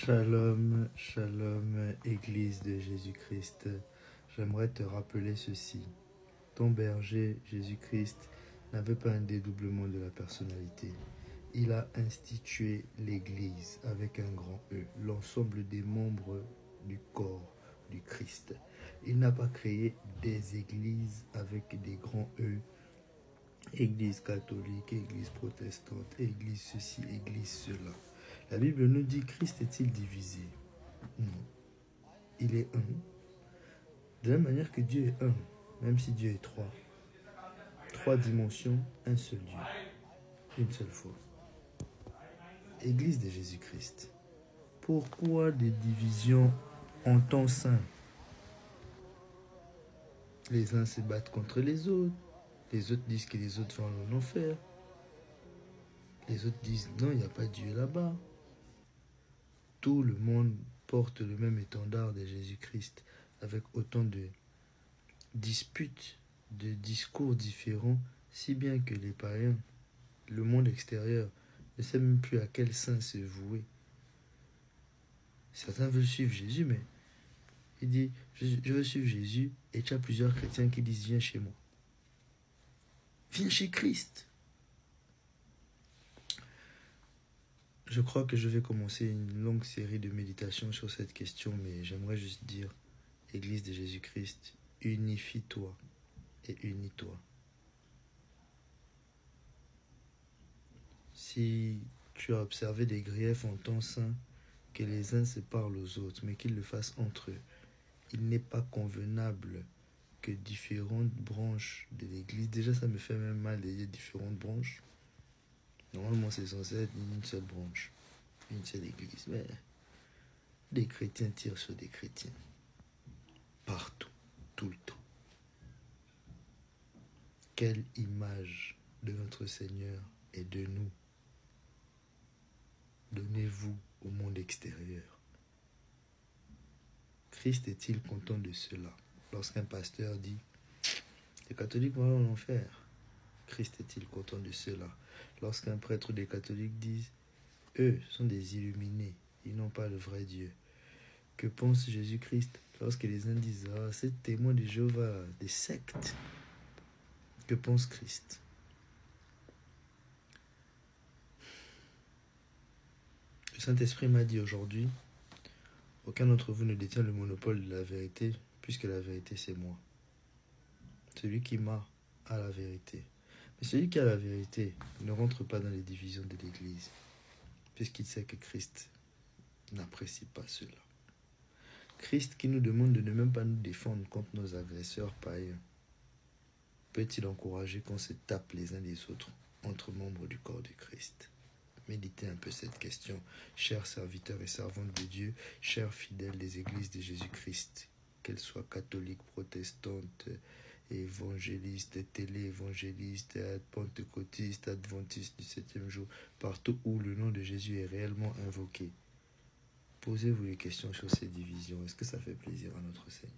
Shalom, shalom, Église de Jésus-Christ. J'aimerais te rappeler ceci. Ton berger, Jésus-Christ, n'avait pas un dédoublement de la personnalité. Il a institué l'Église avec un grand E, l'ensemble des membres du corps du Christ. Il n'a pas créé des églises avec des grands E, Église catholique, Église protestante, Église ceci, Église cela. La Bible nous dit, Christ est-il divisé? Non. Il est un. De la même manière que Dieu est un, même si Dieu est trois. Trois dimensions, un seul Dieu. Une seule fois. Église de Jésus-Christ. Pourquoi des divisions en temps saint? Les uns se battent contre les autres. Les autres disent que les autres vont en enfer. Les autres disent, non, il n'y a pas Dieu là-bas. Tout le monde porte le même étendard de Jésus-Christ avec autant de disputes, de discours différents, si bien que les païens, le monde extérieur, ne sait même plus à quel saint se vouer. Certains veulent suivre Jésus, mais il dit, je veux suivre Jésus, et tu as plusieurs chrétiens qui disent, viens chez moi. Viens chez Christ. Je crois que je vais commencer une longue série de méditations sur cette question, mais j'aimerais juste dire, Église de Jésus-Christ, unifie-toi et unis-toi. Si tu as observé des griefs en temps saint, que les uns se parlent aux autres, mais qu'ils le fassent entre eux, il n'est pas convenable que différentes branches de l'Église, déjà ça me fait même mal de dire différentes branches, normalement c'est censé être une seule branche, une seule Église, mais des chrétiens tirent sur des chrétiens, partout, tout le temps. Quelle image de notre Seigneur et de nous donnez-vous au monde extérieur? Christ est-il content de cela? Lorsqu'un pasteur dit « Les catholiques vont en enfer », Christ est-il content de cela? Lorsqu'un prêtre des catholiques dit « Eux sont des illuminés, ils n'ont pas le vrai Dieu », que pense Jésus-Christ lorsque les uns disent « Ah, c'est témoin de Jéhovah, des sectes », que pense Christ? Le Saint-Esprit m'a dit aujourd'hui, aucun d'entre vous ne détient le monopole de la vérité, puisque la vérité c'est moi. Celui qui m'a a la vérité. Mais celui qui a la vérité ne rentre pas dans les divisions de l'Église, puisqu'il sait que Christ n'apprécie pas cela. Christ qui nous demande de ne même pas nous défendre contre nos agresseurs païens, peut-il encourager qu'on se tape les uns les autres entre membres du corps de Christ? Méditez un peu cette question, chers serviteurs et servantes de Dieu, chers fidèles des églises de Jésus-Christ, qu'elles soient catholiques, protestantes, évangélistes, télé-évangélistes, pentecôtistes, adventistes du 7e jour, partout où le nom de Jésus est réellement invoqué. Posez-vous les questions sur ces divisions. Est-ce que ça fait plaisir à notre Seigneur?